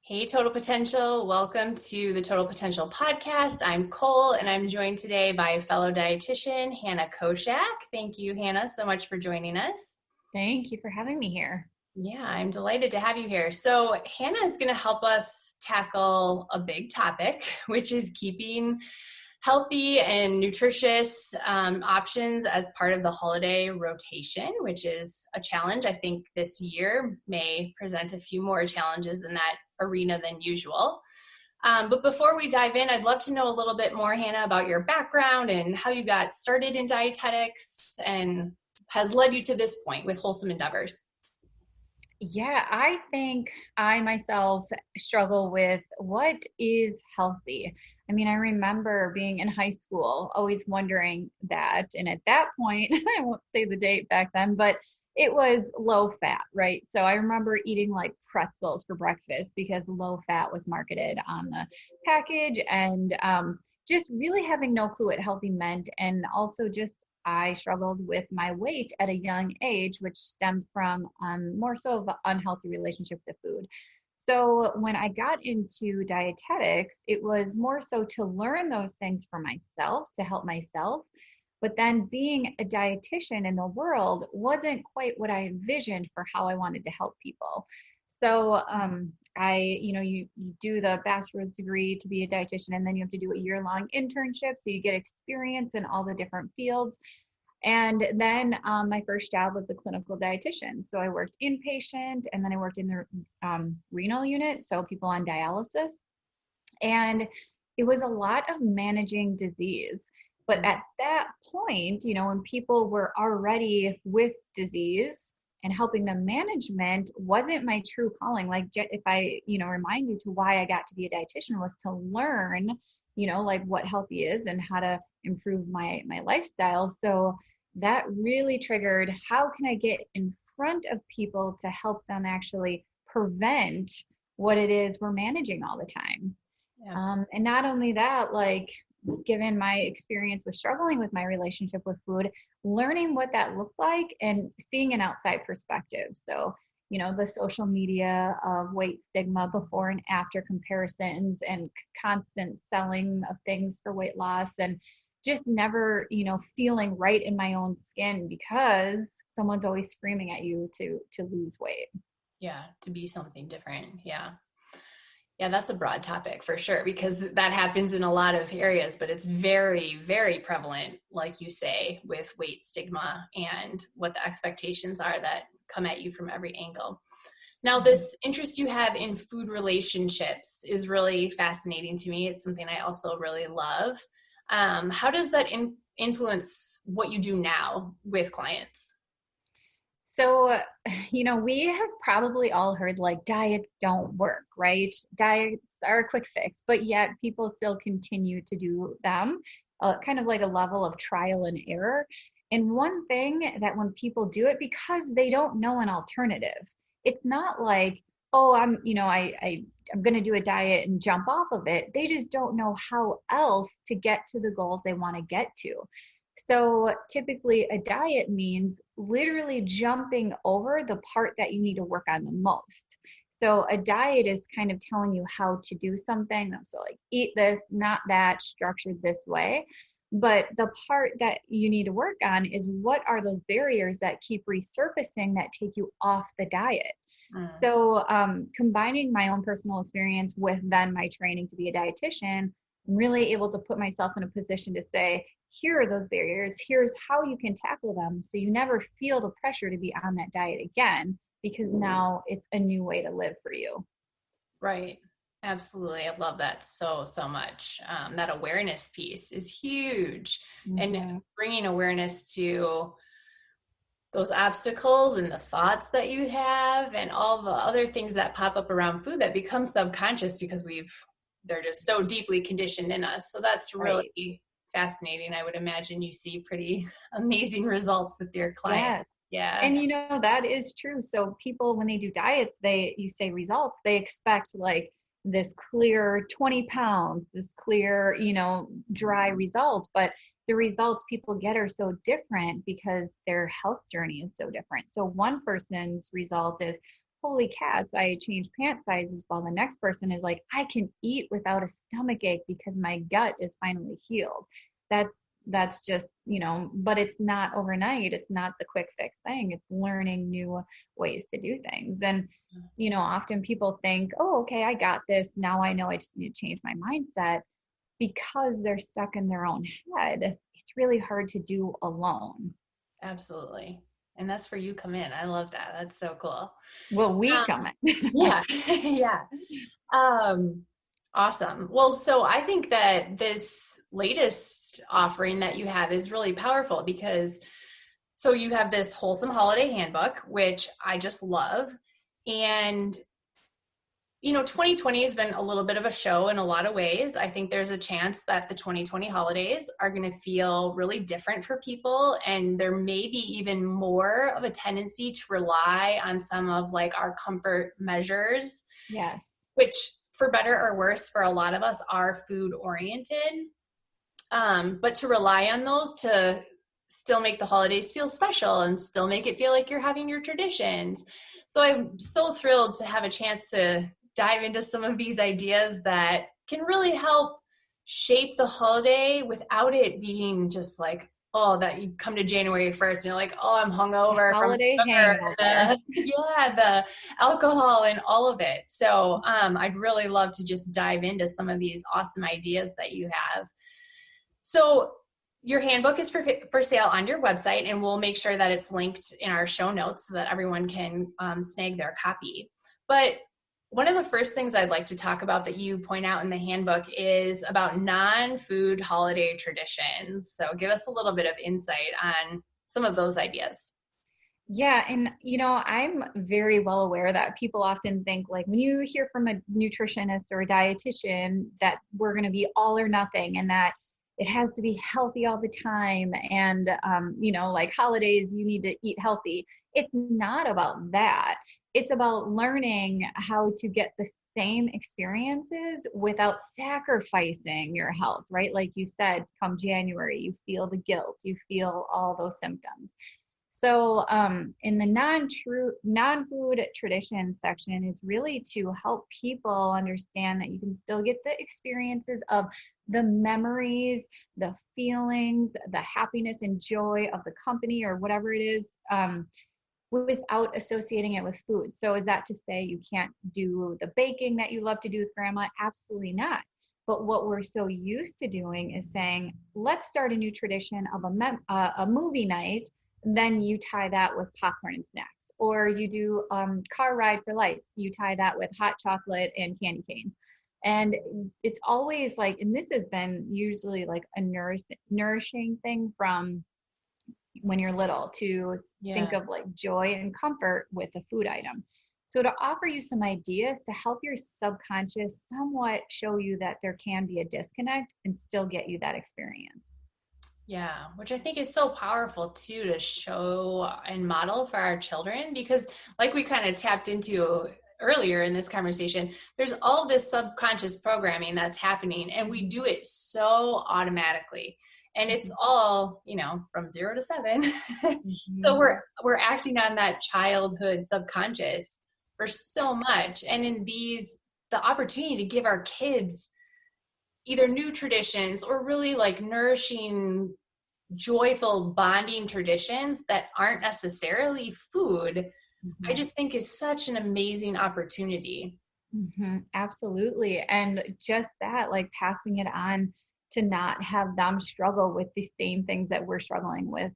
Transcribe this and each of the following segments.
Hey, Total Potential. Welcome to the Total Potential podcast. I'm Cole, and I'm joined today by a fellow dietitian, Hannah Koschak. Thank you, Hannah, so much for joining us. Thank you for having me here. Yeah, I'm delighted to have you here. So Hannah is going to help us tackle a big topic, which is keeping healthy and nutritious options as part of the holiday rotation, which is a challenge. I think this year may present a few more challenges in that arena than usual. But before we dive in, I'd love to know a little bit more, Hannah, about your background and how you got started in dietetics and has led you to this point with Wholesome Endeavors. Yeah, I think I myself struggle with what is healthy. I mean, I remember being in high school, always wondering that. And at that point, I won't say the date back then, but it was low fat, right? So I remember eating like pretzels for breakfast because low fat was marketed on the package and just really having no clue what healthy meant. And also just I struggled with my weight at a young age, which stemmed from more so of an unhealthy relationship with food. So when I got into dietetics, it was more so to learn those things for myself, to help myself. But then being a dietitian in the world wasn't quite what I envisioned for how I wanted to help people. So you do the bachelor's degree to be a dietitian, and then you have to do a year-long internship. So you get experience in all the different fields. And then my first job was a clinical dietitian. So I worked inpatient, and then I worked in the renal unit, so people on dialysis. And it was a lot of managing disease. But at that point, when people were already with disease and helping them management wasn't my true calling. Like if I, remind you to why I got to be a dietitian was to learn, like what healthy is and how to improve my lifestyle. So that really triggered, how can I get in front of people to help them actually prevent what it is we're managing all the time? And not only that, like given my experience with struggling with my relationship with food, learning what that looked like and seeing an outside perspective. So, the social media of weight stigma before and after comparisons and constant selling of things for weight loss and just never, feeling right in my own skin because someone's always screaming at you to lose weight. Yeah, to be something different. Yeah. Yeah, that's a broad topic for sure, because that happens in a lot of areas, but it's very, very prevalent, like you say, with weight stigma and what the expectations are that come at you from every angle. Now, this interest you have in food relationships is really fascinating to me. It's something I also really love. How does that influence what you do now with clients? So, we have probably all heard like diets don't work, right? Diets are a quick fix, but yet people still continue to do them, kind of like a level of trial and error. And one thing that when people do it because they don't know an alternative, it's not like, oh, I'm going to do a diet and jump off of it. They just don't know how else to get to the goals they want to get to. So typically a diet means literally jumping over the part that you need to work on the most. So a diet is kind of telling you how to do something. So like eat this, not that, structured this way. But the part that you need to work on is what are those barriers that keep resurfacing that take you off the diet. So combining my own personal experience with then my training to be a dietitian, I'm really able to put myself in a position to say, here are those barriers. Here's how you can tackle them. So you never feel the pressure to be on that diet again, because now it's a new way to live for you. Right. Absolutely. I love that so much. That awareness piece is huge. And bringing awareness to those obstacles and the thoughts that you have and all the other things that pop up around food that become subconscious because they're just so deeply conditioned in us. So that's really fascinating. I would imagine you see pretty amazing results with your clients. Yes. And that is true. So people, when they do diets, you say results, they expect like this clear 20 pounds, this clear, dry result. But the results people get are so different because their health journey is so different. So one person's result is, holy cats, I changed pant sizes, while the next person is like, I can eat without a stomach ache because my gut is finally healed. That's just, but it's not overnight. It's not the quick fix thing. It's learning new ways to do things. And, often people think, oh, okay, I got this. Now I know I just need to change my mindset, because they're stuck in their own head. It's really hard to do alone. Absolutely. And that's where you come in. I love that. That's so cool. Well, we come in. Yeah. Yeah. Awesome. Well, so I think that this latest offering that you have is really powerful, because so you have this Wholesome Holiday Handbook, which I just love. And 2020 has been a little bit of a show in a lot of ways. I think there's a chance that the 2020 holidays are going to feel really different for people. And there may be even more of a tendency to rely on some of like our comfort measures. Yes. Which, for better or worse, for a lot of us are food oriented. But to rely on those to still make the holidays feel special and still make it feel like you're having your traditions. So I'm so thrilled to have a chance to dive into some of these ideas that can really help shape the holiday without it being just like, oh, that you come to January 1st and you're like, oh, I'm hungover from sugar, the alcohol and all of it. So I'd really love to just dive into some of these awesome ideas that you have. So your handbook is for sale on your website, and we'll make sure that it's linked in our show notes so that everyone can snag their copy. But one of the first things I'd like to talk about that you point out in the handbook is about non-food holiday traditions. So give us a little bit of insight on some of those ideas. Yeah. And, I'm very well aware that people often think, like, when you hear from a nutritionist or a dietitian, that we're going to be all or nothing, and that it has to be healthy all the time. And, like holidays, you need to eat healthy. It's not about that. It's about learning how to get the same experiences without sacrificing your health, right? Like you said, come January, you feel the guilt, you feel all those symptoms. So in the non-food tradition section, it's really to help people understand that you can still get the experiences of the memories, the feelings, the happiness and joy of the company or whatever it is, without associating it with food. So is that to say you can't do the baking that you love to do with grandma? Absolutely not. But what we're so used to doing is saying, let's start a new tradition of a movie night. Then you tie that with popcorn and snacks, or you do car ride for lights. You tie that with hot chocolate and candy canes. And it's always like, and this has been usually like a nourishing thing from when you're little to think of like joy and comfort with a food item. So to offer you some ideas to help your subconscious somewhat show you that there can be a disconnect and still get you that experience. Yeah, which I think is so powerful too, to show and model for our children, because like we kind of tapped into earlier in this conversation, there's all this subconscious programming that's happening, and we do it so automatically. And it's all, from 0 to 7. Mm-hmm. So we're acting on that childhood subconscious for so much. And in the opportunity to give our kids either new traditions or really like nourishing, joyful bonding traditions that aren't necessarily food, I just think is such an amazing opportunity. Absolutely. And just that, like passing it on to not have them struggle with the same things that we're struggling with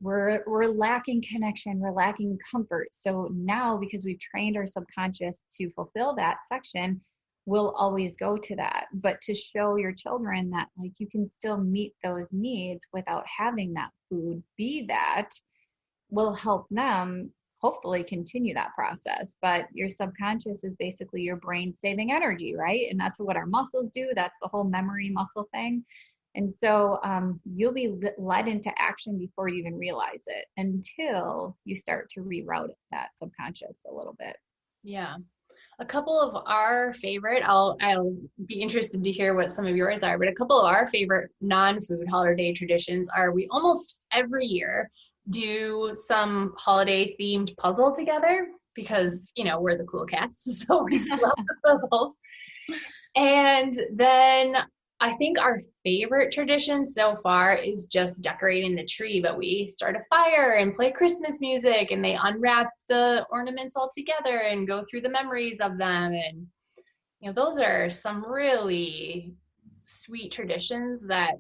we're lacking connection, we're lacking comfort. So now, because we've trained our subconscious to fulfill that section, we'll always go to that. But to show your children that like you can still meet those needs without having that food be that, will help them hopefully continue that process. But your subconscious is basically your brain saving energy, right? And that's what our muscles do. That's the whole memory muscle thing. And so you'll be led into action before you even realize it, until you start to reroute that subconscious a little bit. Yeah. A couple of our favorite, I'll be interested to hear what some of yours are, but a couple of our favorite non-food holiday traditions are, we almost every year do some holiday themed puzzle together. because, we're the cool cats. So we do lots of puzzles. And then I think our favorite tradition so far is just decorating the tree, but we start a fire and play Christmas music, and they unwrap the ornaments all together and go through the memories of them. And, those are some really sweet traditions that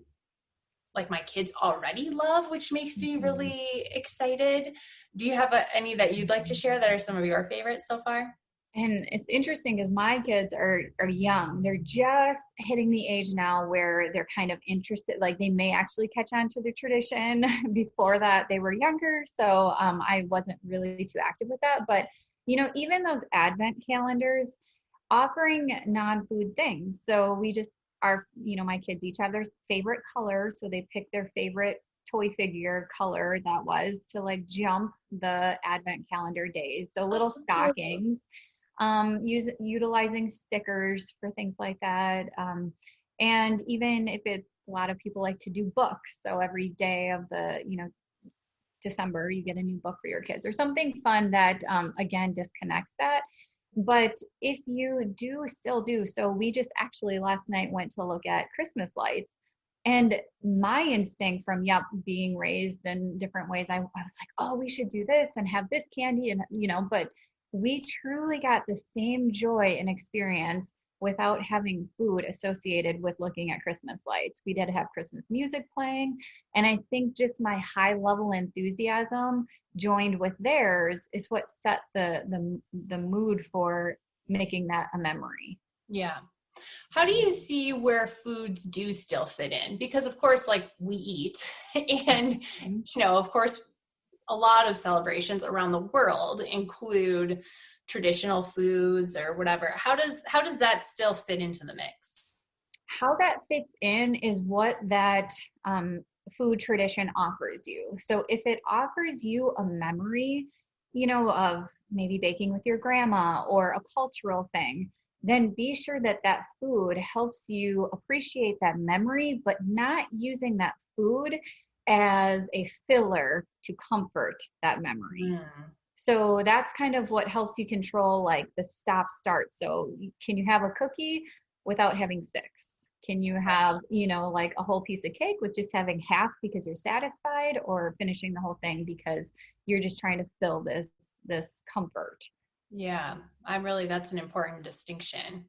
like my kids already love, which makes me really excited. Do you have any that you'd like to share that are some of your favorites so far? And it's interesting because my kids are young. They're just hitting the age now where they're kind of interested, like they may actually catch on to the tradition. Before that, they were younger. So I wasn't really too active with that. But, even those advent calendars offering non-food things. So we just are, my kids each have their favorite color. So they pick their favorite toy figure color that was to like jump the advent calendar days. So little stockings, utilizing stickers for things like that. And even if it's, a lot of people like to do books. So every day of the, December, you get a new book for your kids or something fun that, again, disconnects that. But if you still do, so we just actually last night went to look at Christmas lights. And my instinct from, being raised in different ways, I was like, oh, we should do this and have this candy. And, but we truly got the same joy and experience without having food associated with looking at Christmas lights. We did have Christmas music playing. And I think just my high level enthusiasm joined with theirs is what set the mood for making that a memory. Yeah. How do you see where foods do still fit in? Because of course, like we eat and, of course, a lot of celebrations around the world include traditional foods or whatever. How does that still fit into the mix? How that fits in is what that food tradition offers you. So if it offers you a memory, of maybe baking with your grandma or a cultural thing, then be sure that that food helps you appreciate that memory, but not using that food as a filler to comfort that memory. So that's kind of what helps you control like the stop start. So can you have a cookie without having six? Can you have, like a whole piece of cake with just having half because you're satisfied, or finishing the whole thing because you're just trying to fill this comfort? Yeah, that's an important distinction.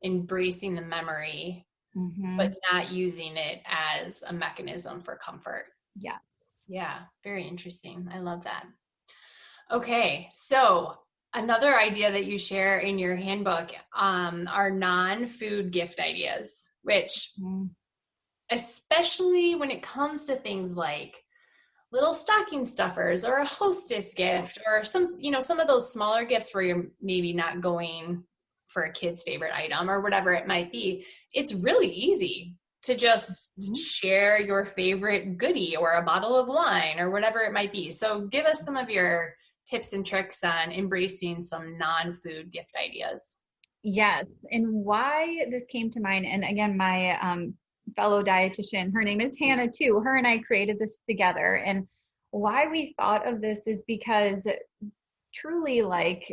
Embracing the memory, but not using it as a mechanism for comfort. Yes. Yeah, very interesting. I love that. Okay, so another idea that you share in your handbook are non-food gift ideas, which especially when it comes to things like little stocking stuffers or a hostess gift or some of those smaller gifts where you're maybe not going for a kid's favorite item or whatever it might be, it's really easy to just share your favorite goodie or a bottle of wine or whatever it might be. So give us some of your tips and tricks on embracing some non-food gift ideas. Yes. And why this came to mind, and again, my fellow dietitian, her name is Hannah too. Her and I created this together. And why we thought of this is because truly right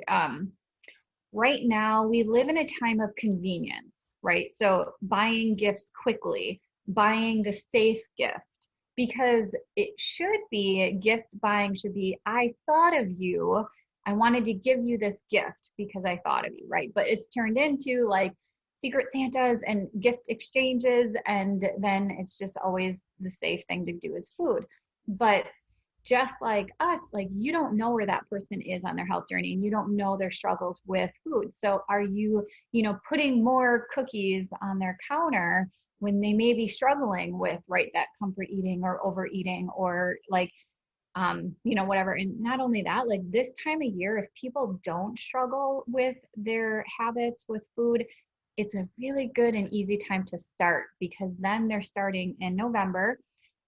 now we live in a time of convenience, right? So buying gifts quickly, buying the safe gift, because it should be gift buying should be, I thought of you. I wanted to give you this gift because I thought of you, right? But it's turned into like secret Santas and gift exchanges. And then it's just always the safe thing to do is food. But just like us, like you don't know where that person is on their health journey and you don't know their struggles with food. So are you, putting more cookies on their counter when they may be struggling with, right, that comfort eating or overeating or like, whatever. And not only that, like this time of year, if people don't struggle with their habits with food, it's a really good and easy time to start, because then they're starting in November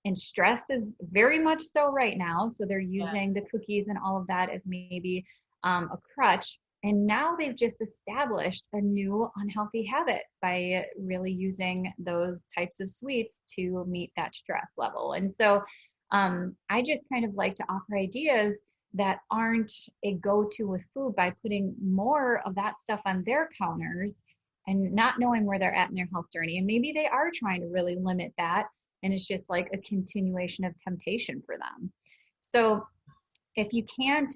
and stress is very much so right now. So they're using the cookies and all of that as maybe a crutch. And now they've just established a new unhealthy habit by really using those types of sweets to meet that stress level. And so I just kind of like to offer ideas that aren't a go-to with food by putting more of that stuff on their counters and not knowing where they're at in their health journey. And maybe they are trying to really limit that. And it's just like a continuation of temptation for them. So if you can't,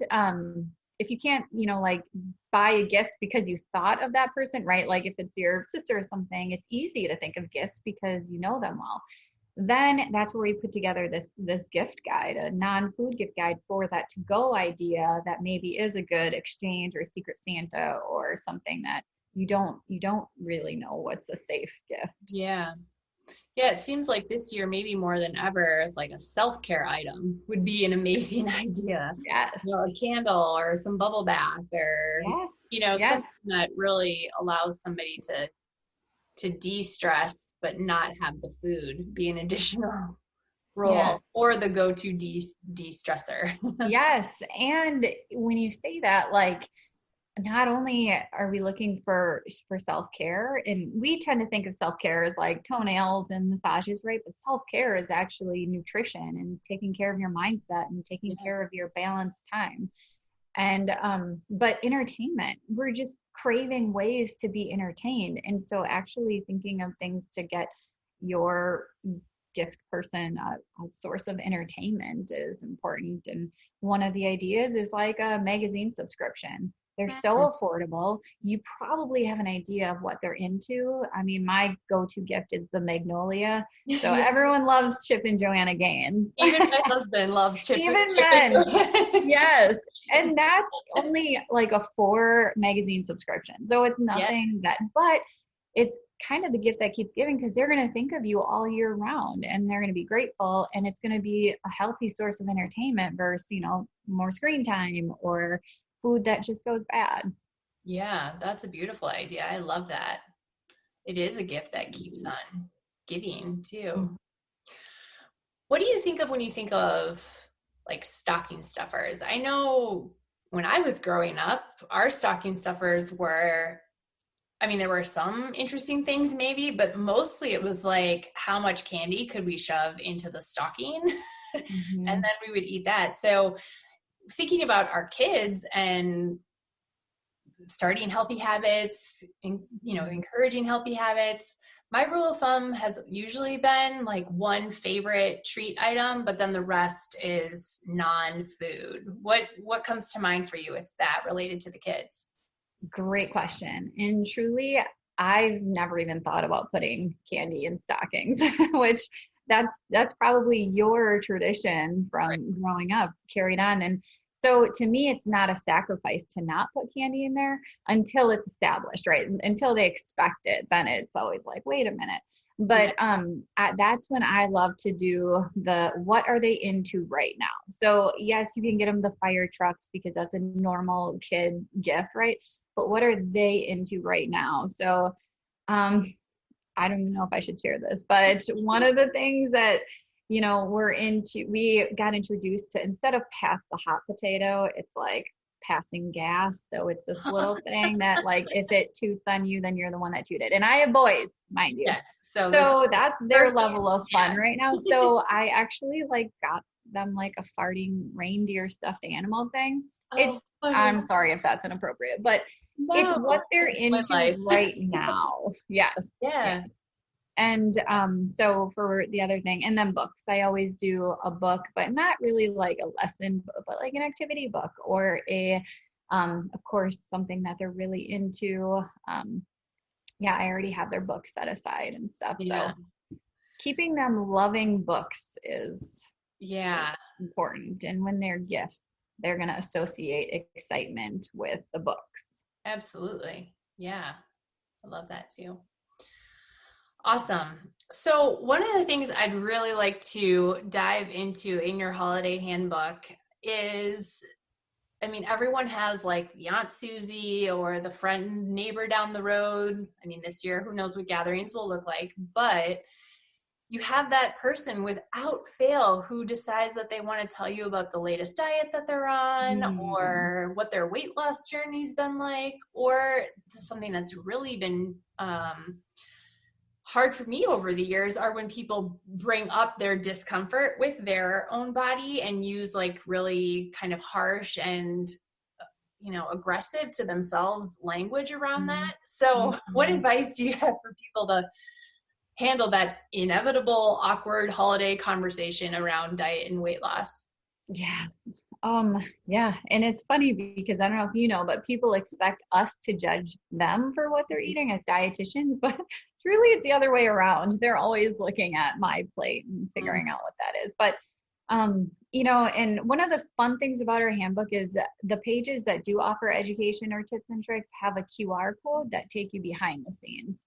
like buy a gift because you thought of that person, right? Like if it's your sister or something, it's easy to think of gifts because you know them well. Then that's where we put together this gift guide, a non-food gift guide for that to-go idea that maybe is a good exchange or secret Santa or something that you don't really know what's a safe gift. Yeah. Yeah, it seems like this year, maybe more than ever, like a self-care item would be an amazing idea. Yes. A candle or some bubble bath or, Yes. something that really allows somebody to de-stress, but not have the food be an additional role or the go-to de-stressor. Yes. And when you say that, like, not only are we looking for self-care, and we tend to think of self-care as like toenails and massages, right? But self-care is actually nutrition and taking care of your mindset and taking care of your balanced time. And but entertainment, we're just craving ways to be entertained. And so actually thinking of things to get your gift person a source of entertainment is important. And one of the ideas is like a magazine subscription. They're so affordable. You probably have an idea of what they're into. I mean, my go-to gift is the Magnolia. So everyone loves Chip and Joanna Gaines. Even my husband loves Chip. Even men. Yes. And that's only like a 4 magazine subscription. So it's nothing but it's kind of the gift that keeps giving, because they're going to think of you all year round and they're going to be grateful, and it's going to be a healthy source of entertainment versus, more screen time or food that just goes bad. Yeah, that's a beautiful idea. I love that. It is a gift that keeps on giving too. Mm-hmm. What do you think of when you think of like stocking stuffers? I know when I was growing up, our stocking stuffers were, there were some interesting things maybe, but mostly it was like, how much candy could we shove into the stocking? Mm-hmm. And then we would eat that. So thinking about our kids and starting healthy habits, encouraging healthy habits, my rule of thumb has usually been like one favorite treat item, but then the rest is non-food. What comes to mind for you with that related to the kids? Great question. And truly, I've never even thought about putting candy in stockings, which that's probably your tradition from growing up carried on. And so to me, it's not a sacrifice to not put candy in there until it's established, right? Until they expect it, then it's always like, wait a minute. But that's when I love to do what are they into right now? So yes, you can get them the fire trucks because that's a normal kid gift, right? But what are they into right now? So I don't even know if I should share this, but one of the things that we got introduced to, instead of pass the hot potato, it's like passing gas. So it's this little thing that like, if it toots on you, then you're the one that tooted. And I have boys, mind you. Yes. So that's their level of fun right now. So I actually got them like a farting reindeer stuffed animal thing. I'm sorry if that's inappropriate, but it's what they're into right now. Yes. Yeah. And so for the other thing, and then books, I always do a book, but not really like a lesson, but like an activity book or of course, something that they're really into. I already have their books set aside and stuff. Yeah. So keeping them loving books is important. And when they're gifts, they're going to associate excitement with the books. Absolutely. Yeah. I love that too. Awesome. So one of the things I'd really like to dive into in your holiday handbook is, everyone has like the Aunt Susie or the friend neighbor down the road. This year, who knows what gatherings will look like, but you have that person without fail who decides that they want to tell you about the latest diet that they're on or what their weight loss journey's been like, or something that's really been hard for me over the years are when people bring up their discomfort with their own body and use like really kind of harsh and, aggressive to themselves language around that. So what Mm-hmm. advice do you have for people to handle that inevitable awkward holiday conversation around diet and weight loss? Yes. Yeah. And it's funny because I don't know if you know, but people expect us to judge them for what they're eating as dietitians, but truly it's the other way around. They're always looking at my plate and figuring out what that is. But and one of the fun things about our handbook is the pages that do offer education or tips and tricks have a QR code that take you behind the scenes.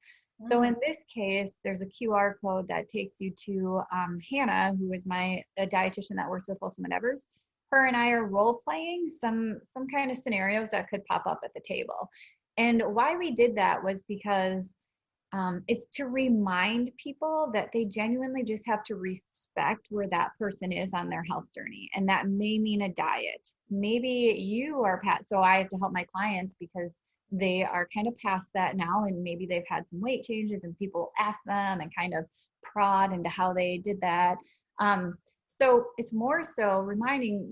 So in this case, there's a QR code that takes you to Hannah, who is a dietitian that works with Wholesome Endeavors. Her and I are role playing some kind of scenarios that could pop up at the table. And why we did that was because it's to remind people that they genuinely just have to respect where that person is on their health journey. And that may mean a diet. Maybe you are so I have to help my clients because they are kind of past that now, and maybe they've had some weight changes and people ask them and kind of prod into how they did that. So it's more so reminding,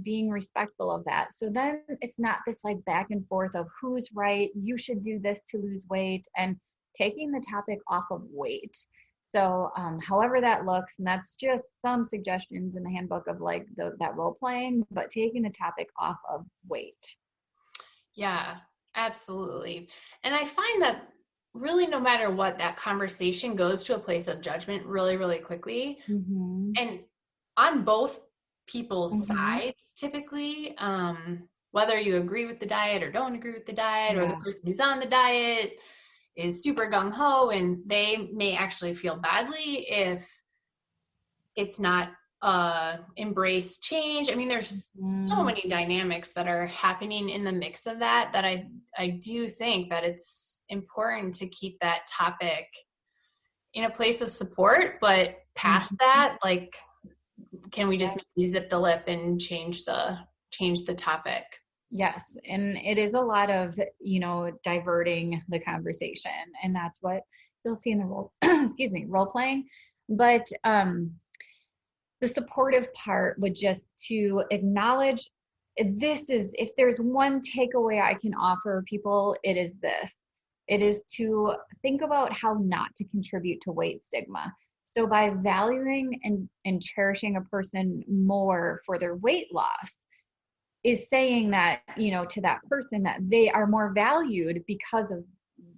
being respectful of that. So then it's not this like back and forth of who's right, you should do this to lose weight, and taking the topic off of weight. So however that looks, and that's just some suggestions in the handbook of like that role playing, but taking the topic off of weight. Yeah, absolutely. And I find that really no matter what, that conversation goes to a place of judgment really, really quickly. Mm-hmm. And on both people's Mm-hmm. sides, typically, whether you agree with the diet or don't agree with the diet, or the Yeah. person who's on the diet is super gung-ho, and they may actually feel badly if it's not embrace change. I mean, there's so Mm-hmm. many dynamics that are happening in the mix of that I do think that it's important to keep that topic in a place of support, but past Mm-hmm. that, like, can we just Yes. maybe zip the lip and change the topic? Yes. And it is a lot of, diverting the conversation. And that's what you'll see in the role playing. But the supportive part would just to acknowledge if there's one takeaway I can offer people, it is this. It is to think about how not to contribute to weight stigma. So by valuing and cherishing a person more for their weight loss is saying that, to that person that they are more valued because of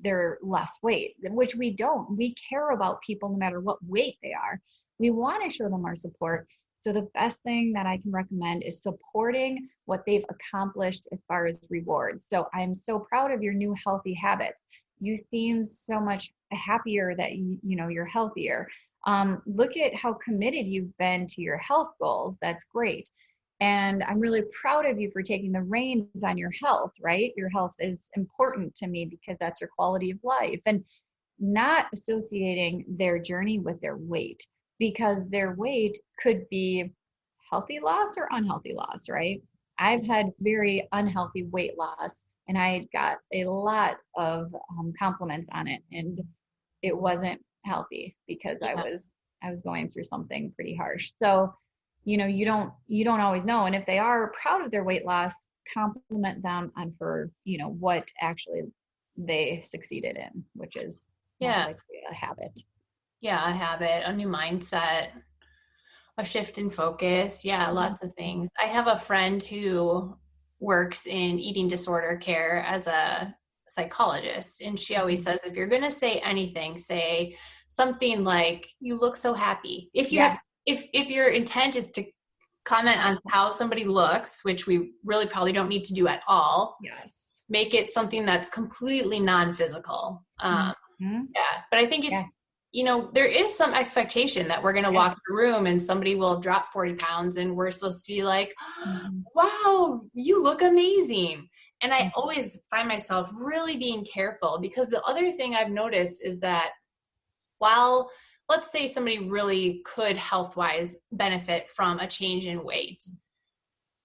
their less weight, which we don't. We care about people no matter what weight they are. We want to show them our support. So the best thing that I can recommend is supporting what they've accomplished as far as rewards. So I'm so proud of your new healthy habits. You seem so much happier that you're healthier. Look at how committed you've been to your health goals. That's great. And I'm really proud of you for taking the reins on your health, right? Your health is important to me because that's your quality of life. And not associating their journey with their weight, because their weight could be healthy loss or unhealthy loss, right? I've had very unhealthy weight loss, and I got a lot of compliments on it, and it wasn't healthy because Yeah. I was going through something pretty harsh. So you don't always know. And if they are proud of their weight loss, compliment them on for what actually they succeeded in, which is most Yeah. likely a habit. Yeah, a habit, a new mindset, a shift in focus. Yeah, lots of Mhm. things. I have a friend who works in eating disorder care as a psychologist, and she always Mhm. says if you're going to say anything, say something like you look so happy. If you have Yes. if your intent is to comment on how somebody looks, which we really probably don't need to do at all, Yes. make it something that's completely non-physical. Mhm. Yeah, but I think it's, Yes. there is some expectation that we're going to Yeah. walk in a room and somebody will drop 40 pounds and we're supposed to be like, Mhm. wow, you look amazing. And I Mhm. always find myself really being careful, because the other thing I've noticed is that while, let's say somebody really could health wise benefit from a change in weight,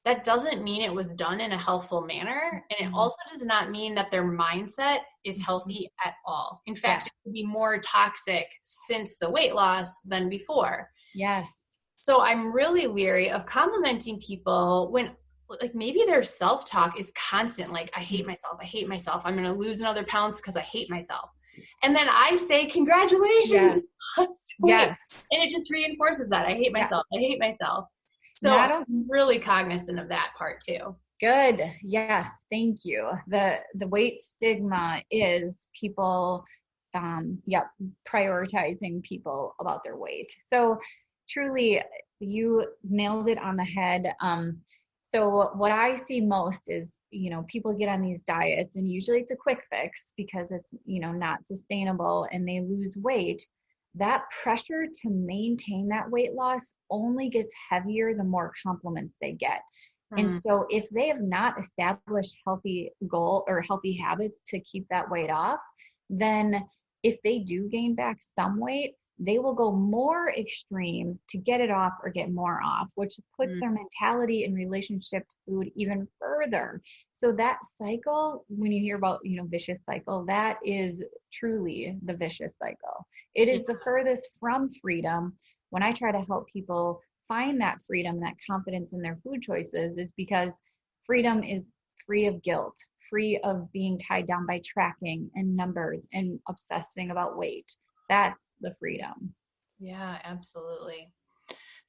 that doesn't mean it was done in a healthful manner. And it Mhm. also does not mean that their mindset is Mhm. healthy at all. In fact, Yes. it could be more toxic since the weight loss than before. Yes. So I'm really leery of complimenting people when like maybe their self-talk is constant, like I hate myself, I hate myself, I'm going to lose another pound because I hate myself. And then I say, congratulations, Yes. you lost weight. Yes. And it just reinforces that I hate Yes. myself, I hate myself. So Not I'm really cognizant of that part too. Good. Yes, thank you. The weight stigma is people prioritizing people about their weight. So truly you nailed it on the head. So what I see most is, people get on these diets and usually it's a quick fix because it's, not sustainable and they lose weight. That pressure to maintain that weight loss only gets heavier the more compliments they get. And Mm, so if they have not established healthy goal or healthy habits to keep that weight off, then if they do gain back some weight, they will go more extreme to get it off or get more off, which puts mm, their mentality and relationship to food even further. So that cycle, when you hear about, vicious cycle, that is truly the vicious cycle. It yeah, is the furthest from freedom. When I try to help people find that freedom, that confidence in their food choices, is because freedom is free of guilt, free of being tied down by tracking and numbers and obsessing about weight. That's the freedom. yeah, absolutely.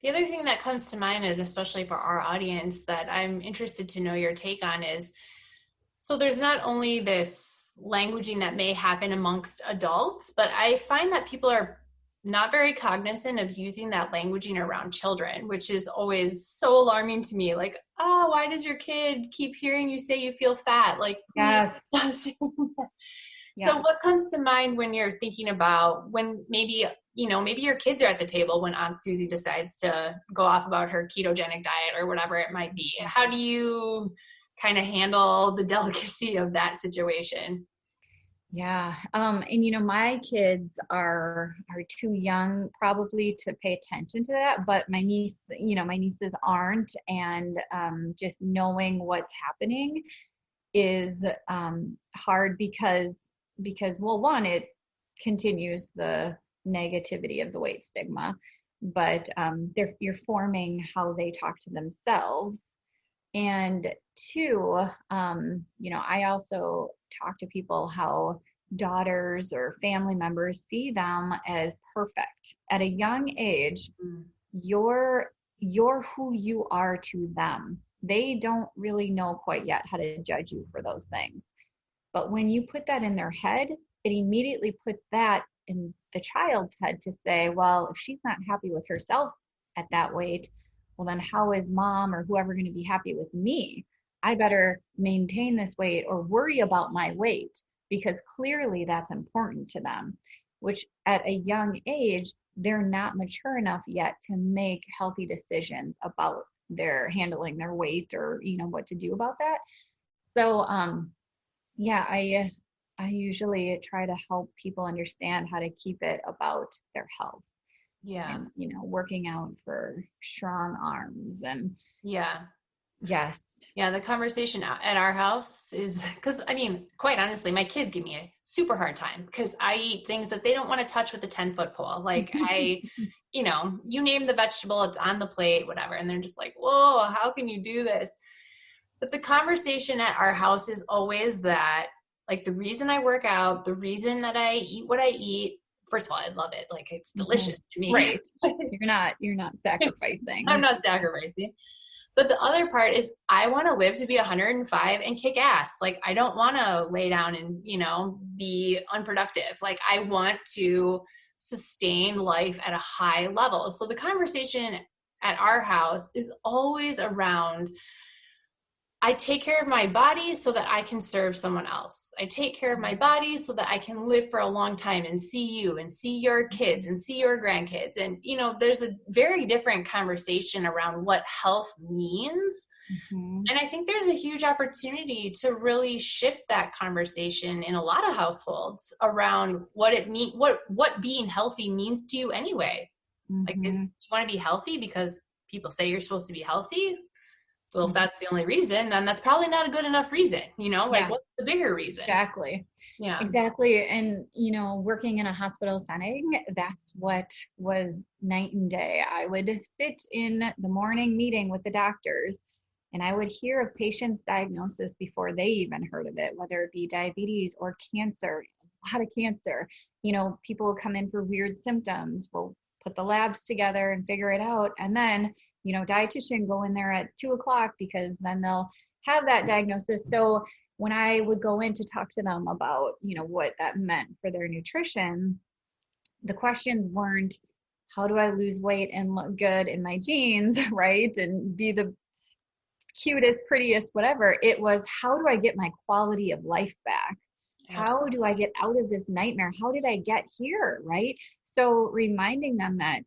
The other thing that comes to mind, and especially for our audience, that I'm interested to know your take on is, so there's not only this languaging that may happen amongst adults, but I find that people are not very cognizant of using that languaging around children, which is always so alarming to me. Like, oh, why does your kid keep hearing you say you feel fat? Like, please Yes. stop saying that. So Yes. what comes to mind when you're thinking about when maybe, maybe your kids are at the table when Aunt Susie decides to go off about her ketogenic diet or whatever it might be? How do you kind of handle the delicacy of that situation? Yeah. And my kids are too young probably to pay attention to that, but my nieces aren't. And just knowing what's happening is hard because well, one, it continues the negativity of the weight stigma, but you're forming how they talk to themselves. And two, I also talk to people how daughters or family members see them as perfect at a young age. Mm, You're who you are to them. They don't really know quite yet how to judge you for those things. But when you put that in their head, it immediately puts that in the child's head to say, well, if she's not happy with herself at that weight, well, then how is mom or whoever going to be happy with me? I better maintain this weight or worry about my weight because clearly that's important to them, which at a young age, they're not mature enough yet to make healthy decisions about their handling their weight or, what to do about that. So, yeah, I usually try to help people understand how to keep it about their health yeah. and, working out for strong arms and Yeah. yes. Yeah, the conversation at our house is because, I mean, quite honestly, my kids give me a super hard time because I eat things that they don't want to touch with a 10-foot pole. Like, you name the vegetable, it's on the plate, whatever. And they're just like, whoa, how can you do this? But the conversation at our house is always that, like, the reason I work out, the reason that I eat what I eat, first of all, I love it. Like, it's Mhm. delicious to me. Right. You're not I'm sacrificing. not sacrificing. But the other part is I want to live to be 105 and kick ass. Like, I don't want to lay down and, be unproductive. Like, I want to sustain life at a high level. So the conversation at our house is always around, I take care of my body so that I can serve someone else. I take care of my body so that I can live for a long time and see you and see your kids and see your grandkids. And, there's a very different conversation around what health means. Mhm. And I think there's a huge opportunity to really shift that conversation in a lot of households around what it mean, what being healthy means to you anyway. Like, is Mhm. you want to be healthy because people say you're supposed to be healthy? Well, if that's the only reason, then that's probably not a good enough reason, like Yeah, what's the bigger reason? exactly. Yeah. Exactly. And, working in a hospital setting, that's what was night and day. I would sit in the morning meeting with the doctors and I would hear a patient's diagnosis before they even heard of it, whether it be diabetes or cancer, a lot of cancer. People will come in for weird symptoms. We'll put the labs together and figure it out. And then, dietitian go in there at 2 o'clock because then they'll have that diagnosis. So when I would go in to talk to them about, what that meant for their nutrition, the questions weren't, how do I lose weight and look good in my jeans, right? And be the cutest, prettiest, whatever. It was, how do I get my quality of life back? How do I get out of this nightmare? How did I get here, right? So reminding them that,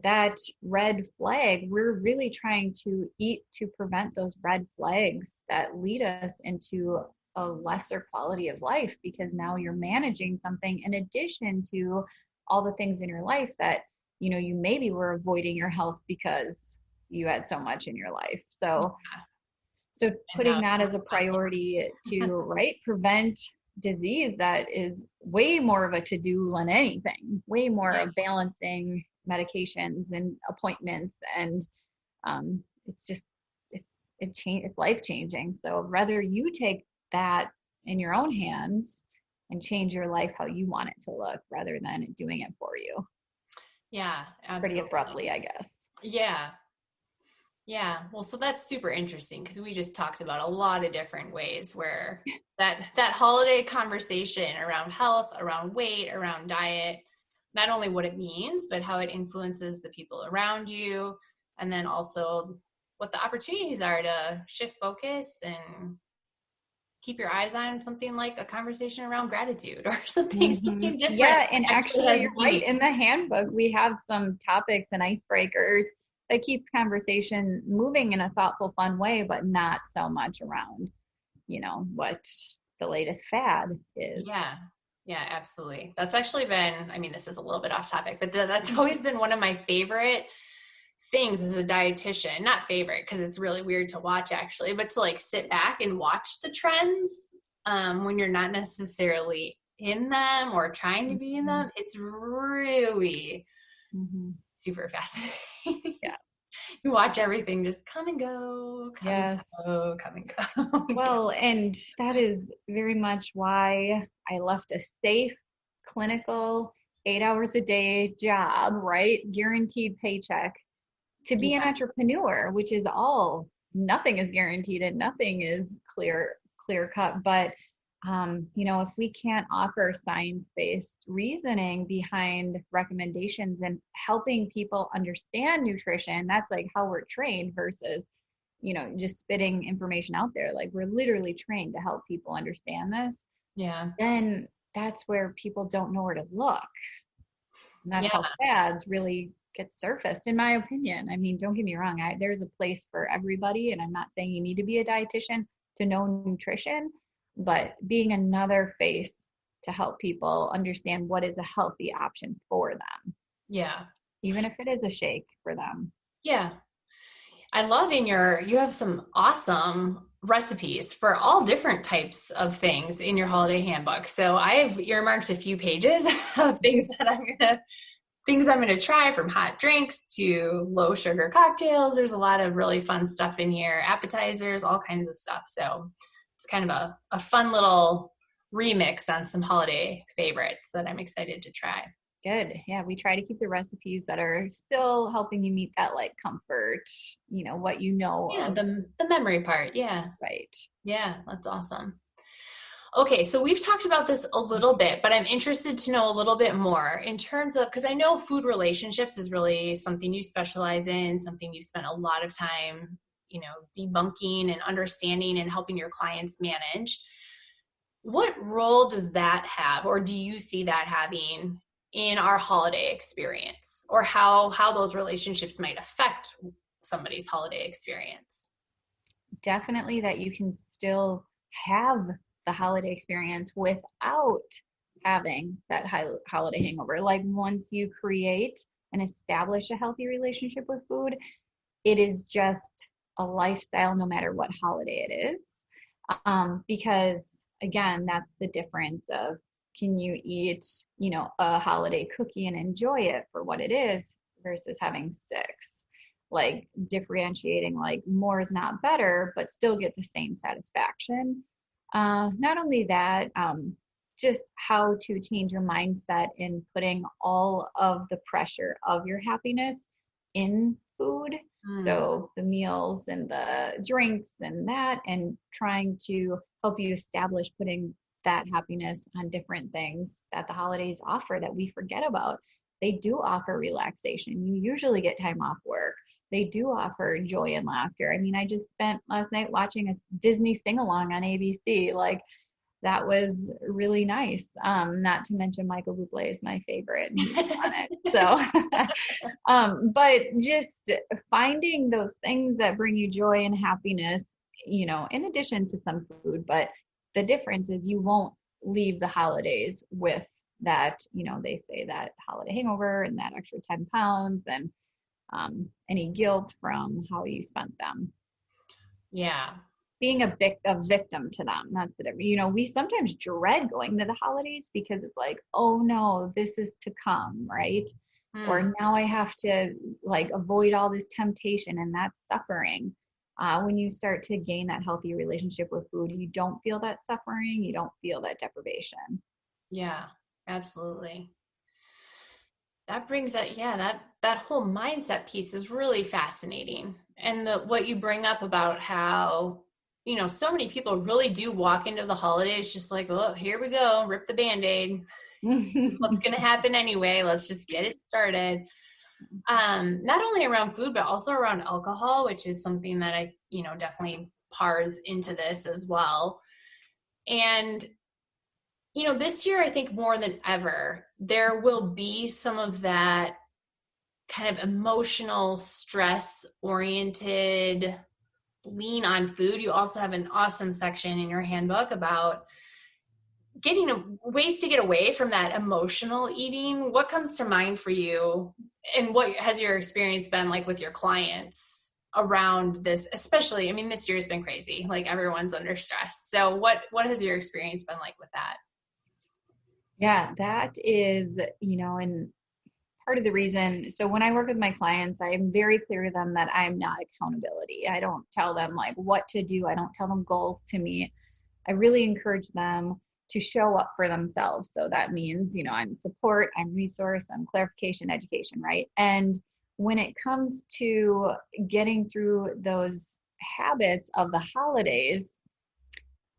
that red flag, we're really trying to eat to prevent those red flags that lead us into a lesser quality of life, because now you're managing something in addition to all the things in your life that, you maybe were avoiding your health because you had so much in your life. So putting that as a priority to, right, prevent disease that is way more of a to-do than anything, way more of balancing medications and appointments. And it's life changing. So rather you take that in your own hands and change your life how you want it to look rather than doing it for you. Yeah, absolutely. Pretty abruptly, I guess. Yeah. Yeah. Well, so that's super interesting because we just talked about a lot of different ways where that holiday conversation around health, around weight, around diet, not only what it means, but how it influences the people around you. And then also what the opportunities are to shift focus and keep your eyes on something like a conversation around gratitude or something different. Yeah, and actually you're right. In the handbook, we have some topics and icebreakers that keeps conversation moving in a thoughtful, fun way, but not so much around, what the latest fad is. Yeah, absolutely. That's actually been, this is a little bit off topic, but that's always been one of my favorite things as a dietitian. Not favorite because it's really weird to watch actually, but to like sit back and watch the trends when you're not necessarily in them or trying to be in them. It's really super fascinating. Yes. You watch everything just come and go, come and go. Well, and that is very much why I left a safe, clinical, 8 hours a day job, right? Guaranteed paycheck to be an entrepreneur, which is nothing is guaranteed and nothing is clear cut. But, if we can't offer science-based reasoning behind recommendations and helping people understand nutrition, that's like how we're trained versus, just spitting information out there. Like we're literally trained to help people understand this. Yeah. Then that's where people don't know where to look. And that's how fads really get surfaced, in my opinion. Don't get me wrong. There's a place for everybody. And I'm not saying you need to be a dietitian to know nutrition, but being another face to help people understand what is a healthy option for them. Yeah. Even if it is a shake for them. Yeah. I love you have some awesome recipes for all different types of things in your holiday handbook. So I've earmarked a few pages of things that I'm going to try, from hot drinks to low sugar cocktails. There's a lot of really fun stuff in here, appetizers, all kinds of stuff. So it's kind of a fun little remix on some holiday favorites that I'm excited to try. Good. Yeah, we try to keep the recipes that are still helping you meet that like comfort, what you know. Yeah, the memory part. Yeah. Right. Yeah, that's awesome. Okay, so we've talked about this a little bit, but I'm interested to know a little bit more in terms of, because I know food relationships is really something you specialize in, something you spent a lot of time, debunking and understanding and helping your clients manage. What role does that have, or do you see that having in our holiday experience, or how those relationships might affect somebody's holiday experience? Definitely that you can still have the holiday experience without having that holiday hangover. Like once you create and establish a healthy relationship with food, it is just a lifestyle no matter what holiday it is. Because again, that's the difference of, can you eat, a holiday cookie and enjoy it for what it is versus having six? Like differentiating, like more is not better, but still get the same satisfaction. Not only that, just how to change your mindset in putting all of the pressure of your happiness in food. So the meals and the drinks and that, and trying to help you establish putting that happiness on different things that the holidays offer that we forget about. They do offer relaxation. You usually get time off work. They do offer joy and laughter. I mean, I just spent last night watching a Disney sing-along on ABC. Like, that was really nice. Not to mention Michael Bublé is my favorite and he's on it. So, but just finding those things that bring you joy and happiness, in addition to some food, but the difference is you won't leave the holidays with that, they say that holiday hangover and that extra 10 pounds and any guilt from how you spent them. Yeah. Being a victim to them. That's the difference. We sometimes dread going to the holidays because it's like, oh no, this is to come, right? Or now I have to like avoid all this temptation, and that's suffering. When you start to gain that healthy relationship with food, you don't feel that suffering. You don't feel that deprivation. Yeah, absolutely. That brings that whole mindset piece is really fascinating. And what you bring up about how, so many people really do walk into the holidays just like, oh, here we go, rip the Band-Aid. What's going to happen anyway? Let's just get it started. Not only around food, but also around alcohol, which is something that I, definitely pars into this as well. And, this year, I think more than ever, there will be some of that kind of emotional, stress-oriented lean on food. You also have an awesome section in your handbook about ways to get away from that emotional eating. What comes to mind for you, and what has your experience been like with your clients around this? Especially, I mean, this year has been crazy. Like, everyone's under stress. So what has your experience been like with that? Yeah, that is, and part of the reason. So when I work with my clients, I am very clear to them that I'm not accountability. I don't tell them like what to do. I don't tell them goals to meet. I really encourage them to show up for themselves. So that means, I'm support, I'm resource, I'm clarification, education, right? And when it comes to getting through those habits of the holidays,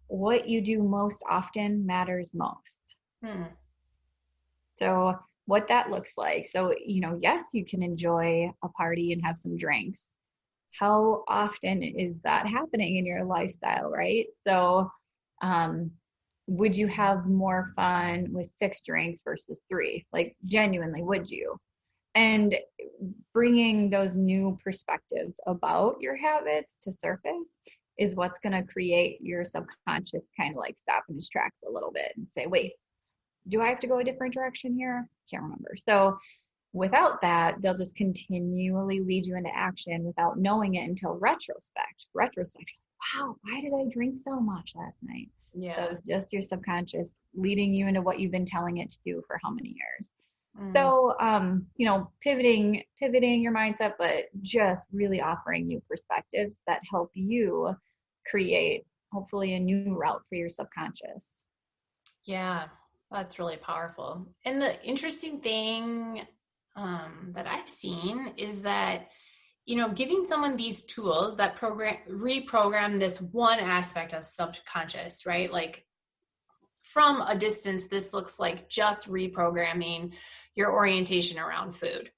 what you do most often matters most. So what that looks like. So, yes, you can enjoy a party and have some drinks. How often is that happening in your lifestyle, right? So, would you have more fun with 6 drinks versus 3? Like, genuinely, would you? And bringing those new perspectives about your habits to surface is what's going to create your subconscious kind of like stop in its tracks a little bit and say, wait, do I have to go a different direction here? Can't remember. So without that, they'll just continually lead you into action without knowing it until retrospect. Wow, why did I drink so much last night? Yeah. So it's just your subconscious leading you into what you've been telling it to do for how many years. So, pivoting your mindset, but just really offering new perspectives that help you create hopefully a new route for your subconscious. Yeah. That's really powerful. And the interesting thing that I've seen is that, giving someone these tools that reprogram this one aspect of subconscious, right? Like, from a distance, this looks like just reprogramming your orientation around food.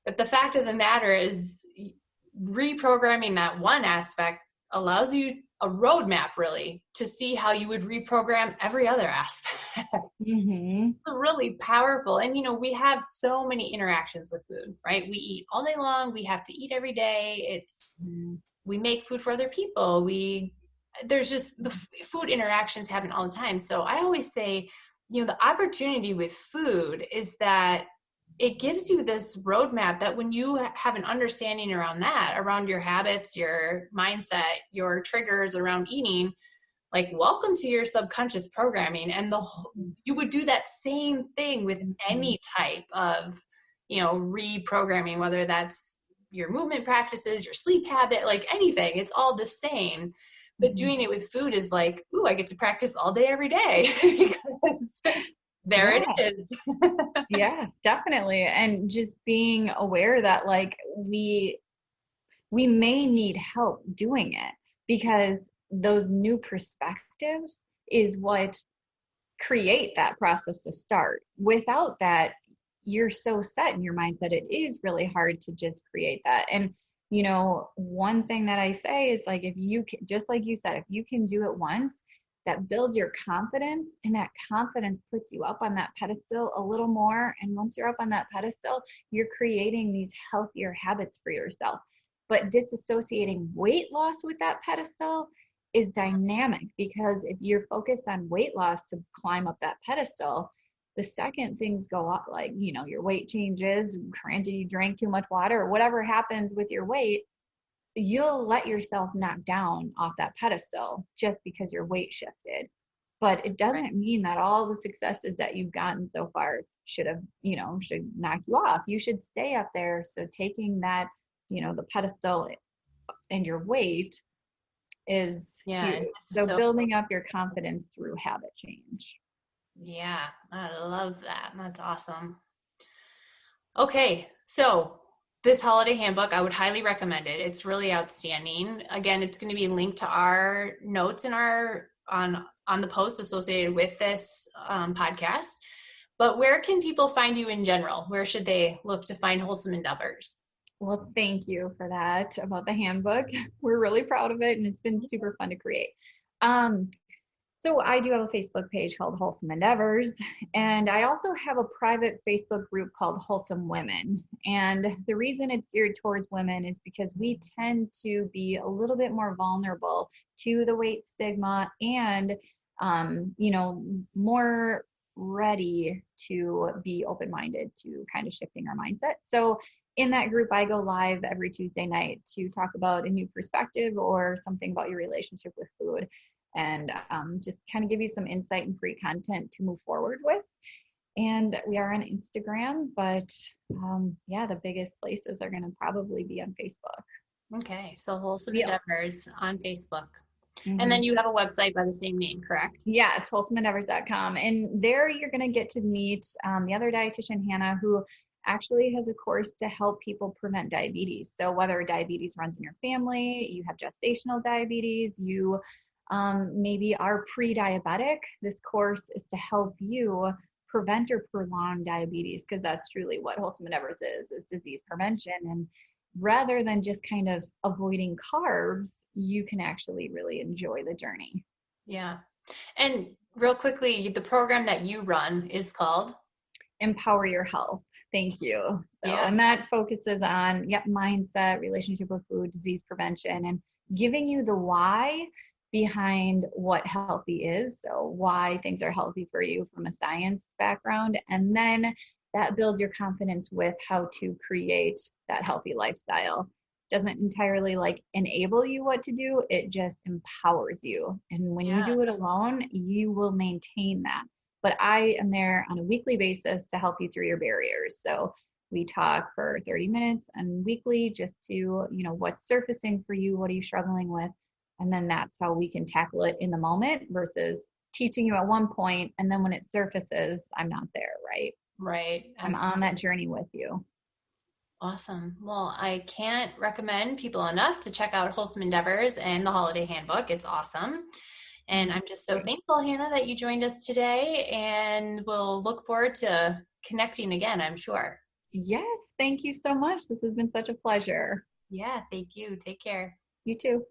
But the fact of the matter is, reprogramming that one aspect allows you a roadmap, really, to see how you would reprogram every other aspect. Really powerful. And, we have so many interactions with food, right? We eat all day long. We have to eat every day. We make food for other people. There's just the food interactions happen all the time. So I always say, the opportunity with food is that it gives you this roadmap that when you have an understanding around that, around your habits, your mindset, your triggers around eating, like, welcome to your subconscious programming. And you would do that same thing with any type of, reprogramming, whether that's your movement practices, your sleep habit, like anything, it's all the same. But doing it with food is like, ooh, I get to practice all day, every day because there Yeah. it is. Yeah, definitely. And just being aware that like we may need help doing it, because those new perspectives is what create that process to start. Without that, you're so set in your mindset, it is really hard to just create that. And one thing that I say is, like, if you can, just like you said, if you can do it once, that builds your confidence, and that confidence puts you up on that pedestal a little more. And once you're up on that pedestal, you're creating these healthier habits for yourself. But disassociating weight loss with that pedestal is dynamic, because if you're focused on weight loss to climb up that pedestal, the second things go up, like, your weight changes, granted you drank too much water or whatever happens with your weight, you'll let yourself knock down off that pedestal just because your weight shifted. But it doesn't mean that all the successes that you've gotten so far should knock you off. You should stay up there. So taking that, the pedestal and your weight is huge. So building up your confidence through habit change. Yeah, I love that. That's awesome. Okay, so this holiday handbook, I would highly recommend it. It's really outstanding. Again, it's going to be linked to our notes in on the post associated with this podcast. But where can people find you in general? Where should they look to find Wholesome Endeavors? Well, thank you for that about the handbook. We're really proud of it, and it's been super fun to create. So I do have a Facebook page called Wholesome Endeavors, and I also have a private Facebook group called Wholesome Women. And the reason it's geared towards women is because we tend to be a little bit more vulnerable to the weight stigma, and more ready to be open-minded to kind of shifting our mindset. So in that group, I go live every Tuesday night to talk about a new perspective or something about your relationship with food, and just kind of give you some insight and free content to move forward with. And we are on Instagram, but the biggest places are going to probably be on Facebook. Okay, so Wholesome Endeavors on Facebook. Mm-hmm. And then you have a website by the same name, correct? Yes, wholesomeendeavors.com. And there you're going to get to meet the other dietitian, Hannah, who actually has a course to help people prevent diabetes. So whether diabetes runs in your family, you have gestational diabetes, you maybe are pre-diabetic, this course is to help you prevent or prolong diabetes, because that's truly what Wholesome Endeavors is disease prevention. And rather than just kind of avoiding carbs, you can actually really enjoy the journey. Yeah. And real quickly, the program that you run is called Empower Your Health. Thank you. So, and that focuses on mindset, relationship with food, disease prevention, and giving you the why behind what healthy is. So why things are healthy for you from a science background. And then that builds your confidence with how to create that healthy lifestyle. Doesn't entirely like enable you what to do. It just empowers you. And when you do it alone, you will maintain that. But I am there on a weekly basis to help you through your barriers. So we talk for 30 minutes and weekly just to, what's surfacing for you, what are you struggling with? And then that's how we can tackle it in the moment versus teaching you at one point. And then when it surfaces, I'm not there, right? Right. I'm on that journey with you. Awesome. Well, I can't recommend people enough to check out Wholesome Endeavors and the Holiday Handbook. It's awesome. And I'm just so thankful, Hannah, that you joined us today, and we'll look forward to connecting again, I'm sure. Yes. Thank you so much. This has been such a pleasure. Yeah. Thank you. Take care. You too.